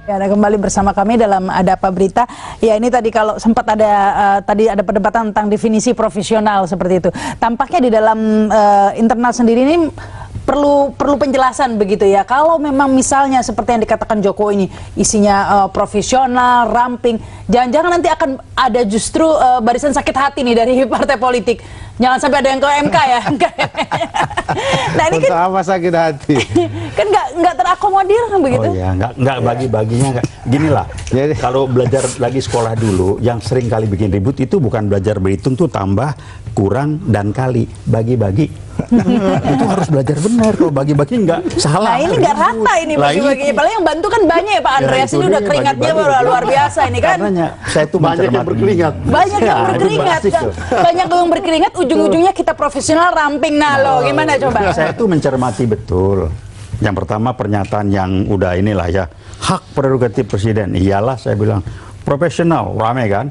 Ya, Anda kembali bersama kami dalam Ada Apa Berita. Ya, ini tadi kalau sempat ada tadi ada perdebatan tentang definisi profesional seperti itu. Tampaknya di dalam internal sendiri ini perlu penjelasan begitu ya. Kalau memang misalnya seperti yang dikatakan Jokowi ini isinya profesional, ramping, jangan-jangan nanti akan ada justru barisan sakit hati nih dari partai politik. Jangan sampai ada yang ke MK ya. Nah ini kan apa sakit hati? Kan nggak terakomodir kan begitu? Oh ya, nggak bagi-baginya. Gini lah, jadi kalau belajar lagi sekolah dulu, yang sering kali bikin ribut itu bukan belajar berhitung tuh tambah, kurang, dan kali. Bagi-bagi. Itu harus belajar benar. Kalau bagi-bagi nggak salah. Nah ini nggak rata ini bagi-baginya. Padahal yang bantu kan banyak ya Pak Andreas. Ini udah keringatnya luar biasa ini kan. Karenanya saya tuh banyak yang berkeringat. Banyak yang berkeringat. Banyak yang berkeringat. Ujung-ujungnya kita profesional ramping. Nah lo gimana coba? Saya tuh mencermati betul. Yang pertama pernyataan yang udah inilah ya, hak prerogatif presiden. Iyalah saya bilang profesional, rame kan.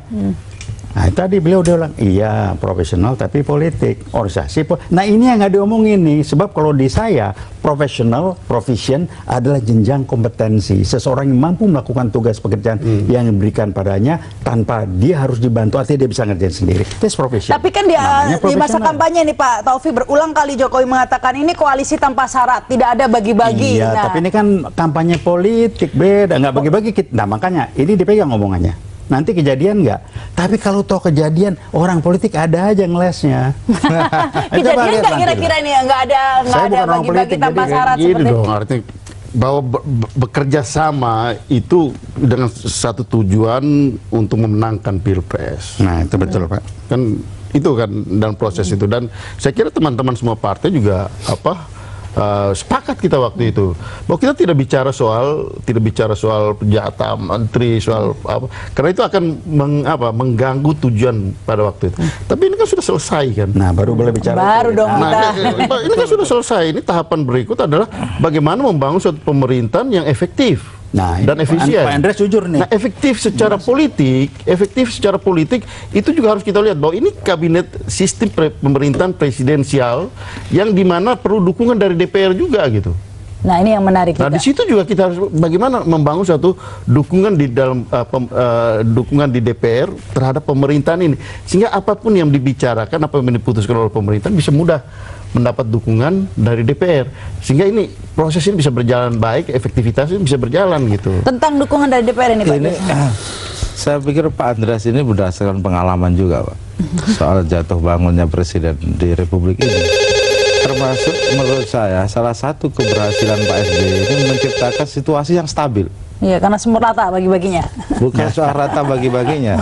Nah tadi beliau udah bilang, iya profesional tapi politik, organisasi. Nah ini yang nggak diomongin nih, sebab kalau di saya profesional, proficient adalah jenjang kompetensi. Seseorang yang mampu melakukan tugas pekerjaan yang diberikan padanya tanpa dia harus dibantu, artinya dia bisa ngerjain sendiri. Itu profesional. Tapi kan di masa kampanye nih Pak Taufik berulang kali Jokowi mengatakan ini koalisi tanpa syarat, tidak ada bagi-bagi. Iya, tapi ini kan kampanye politik, beda, nggak bagi-bagi. Nah makanya ini dipegang omongannya. Nanti kejadian nggak? Tapi kalau toh kejadian, orang politik ada aja ngelesnya. Kejadian nggak kira-kira nih? Nggak ada bagi-bagi tanpa syarat seperti itu. Artinya bahwa bekerja sama itu dengan satu tujuan untuk memenangkan Pilpres. Nah itu betul Pak. Kan itu kan dalam proses itu, dan saya kira teman-teman semua partai juga sepakat kita waktu itu bahwa kita tidak bicara soal jatah menteri, soal apa, karena itu akan mengganggu tujuan pada waktu itu. Tapi ini kan sudah selesai kan. Nah baru boleh bicara. Baru dong ini kan sudah selesai. Ini tahapan berikut adalah bagaimana membangun suatu pemerintahan yang efektif. Nah, dan efisien. Pak Andreas jujur nih. Nah, efektif secara politik itu juga harus kita lihat bahwa ini kabinet sistem pemerintahan presidensial yang dimana perlu dukungan dari DPR juga gitu. Nah ini yang menarik. Nah di situ juga kita harus bagaimana membangun suatu dukungan di dalam dukungan di DPR terhadap pemerintahan ini, sehingga apapun yang dibicarakan, apa yang diputuskan oleh pemerintahan bisa mudah mendapat dukungan dari DPR, sehingga ini proses ini bisa berjalan baik, efektivitasnya bisa berjalan gitu. Tentang dukungan dari DPR ini Pak. Saya pikir Pak Andreas ini berdasarkan pengalaman juga Pak, soal jatuh bangunnya presiden di Republik ini. Termasuk menurut saya salah satu keberhasilan Pak SBY ini menciptakan situasi yang stabil. Iya, karena semua rata bagi-baginya. Bukan soal rata bagi-baginya.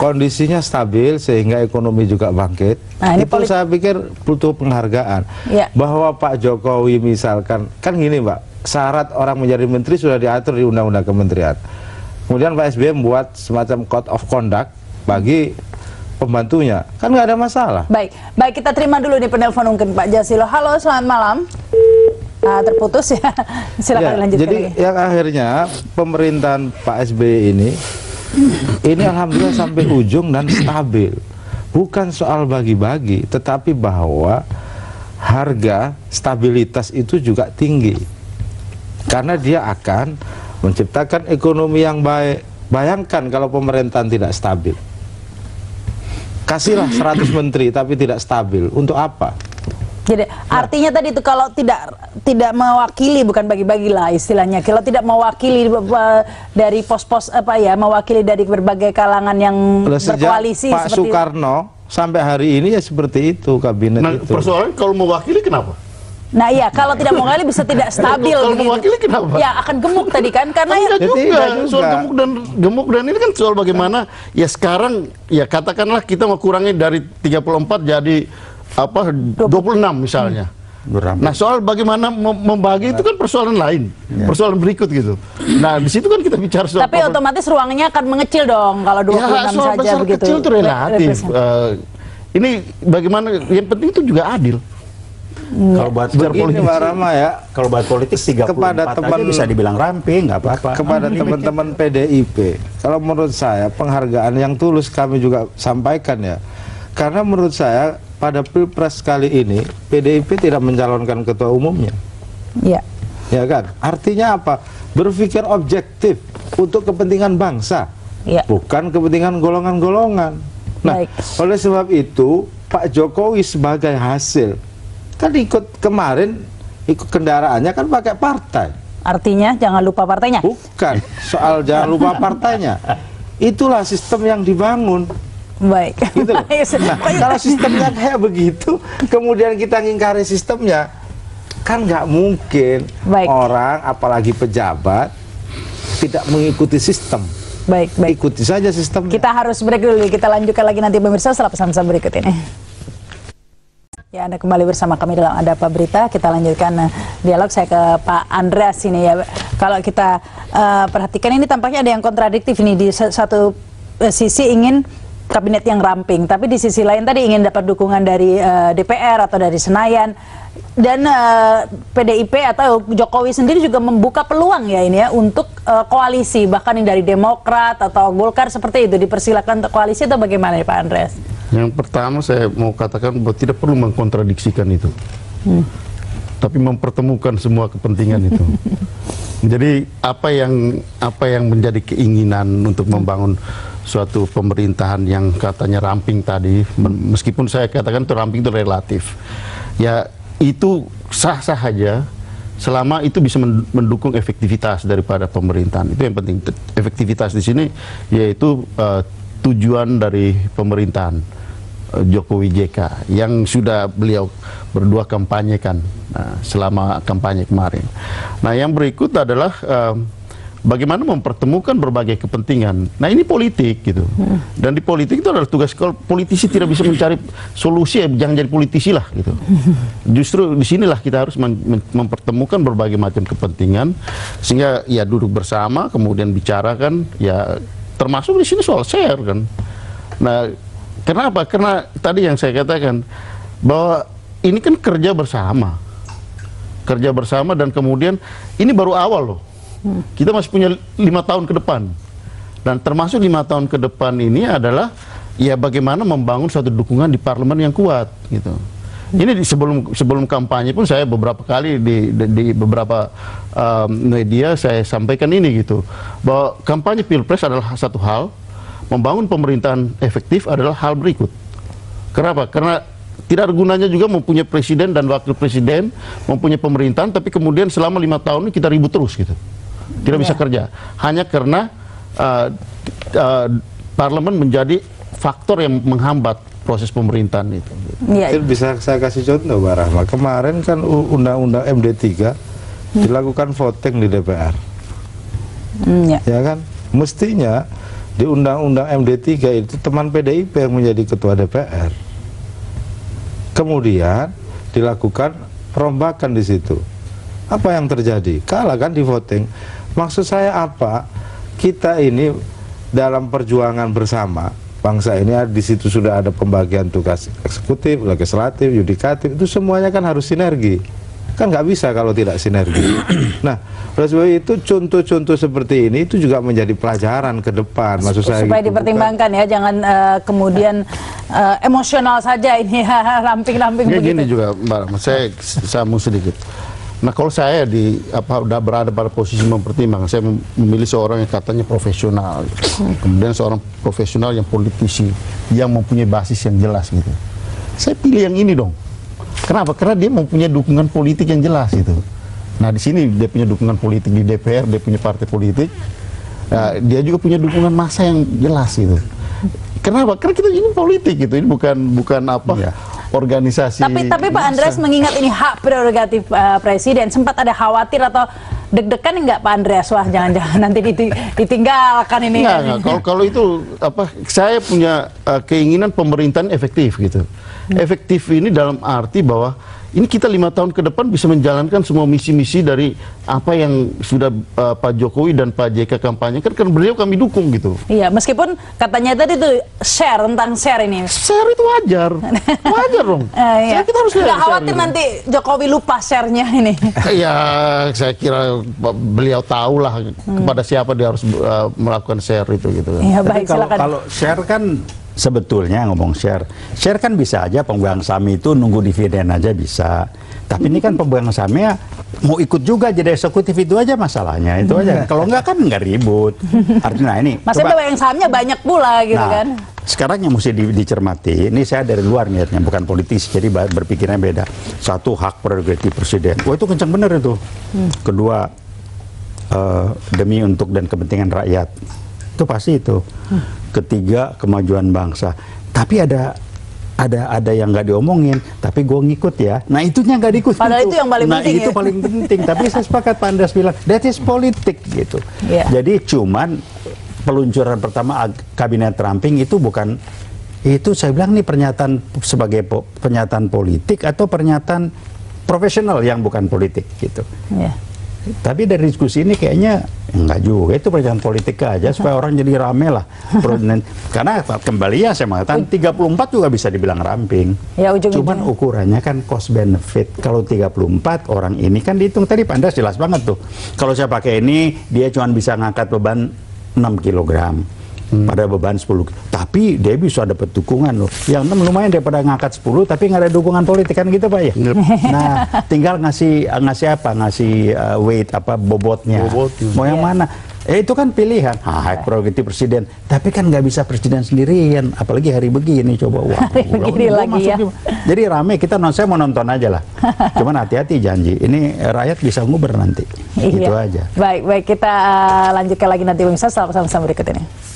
Kondisinya stabil sehingga ekonomi juga bangkit. Nah, itu saya pikir butuh penghargaan. Ya. Bahwa Pak Jokowi misalkan, kan gini Pak, syarat orang menjadi menteri sudah diatur di Undang-Undang Kementerian. Kemudian Pak SBY membuat semacam code of conduct bagi pembantunya, kan nggak ada masalah. Baik kita terima dulu nih penelpon mungkin Pak Jasilo. Halo, selamat malam. Terputus ya. Silakan lanjutkan. Jadi lagi. Yang akhirnya pemerintahan Pak SBY ini alhamdulillah sampai ujung dan stabil. Bukan soal bagi-bagi, tetapi bahwa harga stabilitas itu juga tinggi. Karena dia akan menciptakan ekonomi yang baik. Bayangkan kalau pemerintahan tidak stabil. Kasihlah 100 menteri tapi tidak stabil. Untuk apa? Jadi artinya tadi itu kalau tidak mewakili, bukan bagi-bagi lah istilahnya, kalau tidak mewakili dari pos-pos mewakili dari berbagai kalangan yang berkoalisi Pak Soekarno sampai hari ini ya seperti itu kabinet itu. Persoalan kalau mewakili kenapa? Nah iya, kalau tidak mewakili bisa tidak stabil. Kalau mewakili kenapa? Ya akan gemuk tadi kan, karena soal gemuk dan ini kan soal bagaimana ya sekarang ya katakanlah kita mau kurangi dari 34 jadi 26 misalnya. Nah soal bagaimana membagi itu kan persoalan lain, persoalan berikut gitu. Nah di situ kan kita bicara soal. Tapi otomatis ruangnya akan mengecil dong kalau 26 soal saja begitu. Kecil itu relatif. Ini bagaimana? Yang penting itu juga adil. Kalau buat politik kalau buat politik 34 kepada teman aja bisa dibilang ramping, nggak apa-apa. Kepada teman-teman PDIP, kalau menurut saya penghargaan yang tulus kami juga sampaikan ya. Karena menurut saya pada Pilpres kali ini PDIP tidak mencalonkan ketua umumnya. Iya. Ya kan? Artinya apa? Berpikir objektif. untuk kepentingan bangsa, bukan kepentingan golongan-golongan. Nah, oleh sebab itu Pak Jokowi sebagai hasil kan ikut kemarin, ikut kendaraannya kan pakai partai. Artinya jangan lupa partainya? Bukan, soal jangan lupa partainya. Itulah sistem yang dibangun. Baik. Gitu loh. Nah, kalau sistemnya kayak begitu, kemudian kita ngingkari sistemnya, kan nggak mungkin orang, apalagi pejabat, tidak mengikuti sistem. Baik. Ikuti saja sistem. Kita harus break dulu. Kita lanjutkan lagi nanti pemirsa setelah pesan-pesan berikut ini. Ya, Anda kembali bersama kami dalam Ada Apa Berita. Kita lanjutkan dialog. Saya ke Pak Andreas ini ya. Kalau kita perhatikan ini tampaknya ada yang kontradiktif ini. Di satu sisi ingin kabinet yang ramping, tapi di sisi lain tadi ingin dapat dukungan dari DPR atau dari Senayan. Dan PDIP atau Jokowi sendiri juga membuka peluang ya ini ya untuk koalisi, bahkan yang dari Demokrat atau Golkar seperti itu, dipersilakan untuk koalisi atau bagaimana ya Pak Andreas? Yang pertama saya mau katakan bahwa tidak perlu mengkontradiksikan itu, tapi mempertemukan semua kepentingan itu. Jadi apa yang menjadi keinginan untuk membangun suatu pemerintahan yang katanya ramping tadi, meskipun saya katakan itu ramping itu relatif, ya itu sah-sah saja selama itu bisa mendukung efektivitas daripada pemerintahan. Itu yang penting. Efektivitas di sini yaitu tujuan dari pemerintahan Jokowi JK yang sudah beliau berdua kampanyekan selama kampanye kemarin. Nah, yang berikut adalah bagaimana mempertemukan berbagai kepentingan. Nah, ini politik gitu. Dan di politik itu adalah tugas, kalau politisi tidak bisa mencari solusi, ya jangan jadi politisi lah gitu. Justru disinilah kita harus mempertemukan berbagai macam kepentingan sehingga ya duduk bersama, kemudian bicarakan, ya termasuk di sini soal share kan. Nah, kenapa? Karena tadi yang saya katakan bahwa ini kan kerja bersama dan kemudian ini baru awal loh. Kita masih punya 5 tahun ke depan, dan termasuk 5 tahun ke depan ini adalah ya bagaimana membangun suatu dukungan di parlemen yang kuat gitu. Ini sebelum kampanye pun saya beberapa kali di beberapa media saya sampaikan ini gitu, bahwa kampanye pilpres adalah satu hal, membangun pemerintahan efektif adalah hal berikut. Kenapa? Karena tidak ada gunanya juga mempunyai presiden dan wakil presiden, mempunyai pemerintahan, tapi kemudian selama 5 tahun ini kita ribut terus gitu. Tidak bisa kerja, hanya karena parlemen menjadi faktor yang menghambat proses pemerintahan itu. Bisa saya kasih contoh, Mbak Rahma. Kemarin kan undang-undang MD3 dilakukan voting di DPR, ya kan? Mestinya di undang-undang MD3 itu teman PDIP yang menjadi ketua DPR. Kemudian dilakukan perombakan di situ. Apa yang terjadi? Kalah kan di voting. Maksud saya apa? Kita ini dalam perjuangan bersama bangsa ini, di situ sudah ada pembagian tugas eksekutif, legislatif, yudikatif, itu semuanya kan harus sinergi. Kan nggak bisa kalau tidak sinergi. Nah, oleh sebab itu contoh-contoh seperti ini itu juga menjadi pelajaran ke depan. Maksud saya supaya gitu, dipertimbangkan bukan, ya, jangan kemudian emosional saja ini ramping-ramping begitu. Gini juga, Mbak, saya sambung sedikit. Nah, kalau saya udah berada pada posisi mempertimbangkan, saya memilih seorang yang katanya profesional, kemudian seorang profesional yang politisi, yang mempunyai basis yang jelas gitu. Saya pilih yang ini dong. Kenapa? Karena dia mempunyai dukungan politik yang jelas gitu. Nah, di sini dia punya dukungan politik di DPR, dia punya partai politik, dia juga punya dukungan massa yang jelas gitu. Kenapa? Karena kita ini politik gitu, ini bukan apa ya, organisasi. Tapi Pak Andreas mengingat ini hak prerogatif presiden, sempat ada khawatir atau deg-degan enggak Pak Andreas? Wah, jangan-jangan nanti ditinggalkan ini. Enggak. Kalau itu saya punya keinginan pemerintahan efektif gitu. Efektif ini dalam arti bahwa ini kita 5 tahun ke depan bisa menjalankan semua misi-misi dari apa yang sudah Pak Jokowi dan Pak JK kampanyekan, karena beliau kami dukung gitu. Iya, meskipun katanya tadi itu tentang share ini. Share itu wajar dong. Iya. Kita harus nggak khawatir gitu, nanti Jokowi lupa share-nya ini. Ya, saya kira beliau tahulah kepada siapa dia harus melakukan share itu gitu. Iya, baik, silakan. Kalau share kan sebetulnya ngomong share kan bisa aja pemegang saham itu nunggu dividen aja bisa. Tapi ini kan pemegang sahamnya mau ikut juga jadi eksekutif, itu aja masalahnya, itu aja. Kalau enggak kan nggak ribut. Artinya ini. Maksudnya pemegang sahamnya banyak pula gitu kan. Sekarang yang mesti dicermati, ini saya dari luar niatnya, bukan politis, jadi berpikirnya beda. Satu, hak prerogatif presiden. Wah itu kencang bener itu. Kedua, demi untuk dan kepentingan rakyat. Itu pasti itu. Ketiga, kemajuan bangsa. Tapi ada yang nggak diomongin, tapi gue ngikut ya. Nah itunya nggak diikut. Padahal itu yang paling penting. Itu paling penting. Tapi saya sepakat Pak Andreas bilang, that is politik gitu. Jadi cuman peluncuran pertama kabinet ramping itu bukan, itu saya bilang nih pernyataan sebagai pernyataan politik atau pernyataan profesional yang bukan politik gitu. Tapi dari diskusi ini kayaknya enggak juga, itu pernyataan politik aja supaya orang jadi rame lah. Karena kembali ya saya mengatakan 34 juga bisa dibilang ramping. Cuman ukurannya kan cost benefit. Kalau 34 orang ini kan dihitung tadi Pak Andreas jelas banget tuh. Kalau saya pakai ini dia cuma bisa ngangkat beban 6 kg. Pada beban 10, tapi dia bisa dapat dukungan loh. Yang 6 lumayan daripada ngangkat 10 tapi nggak ada dukungan politik kan gitu Pak ya. Nah, tinggal ngasih apa? Ngasih weight apa bobotnya. Mau yang mana? Itu kan pilihan. Hak prerogatif presiden. Tapi kan nggak bisa presiden sendirian, apalagi hari begini coba. Wah, lagi ya. Jadi rame kita saya mau nonton aja lah. Cuman hati-hati janji. Ini rakyat bisa nguber nanti. Gitu aja. Baik kita lanjutkan lagi nanti pemirsa setelah pesan-pesan berikut ini.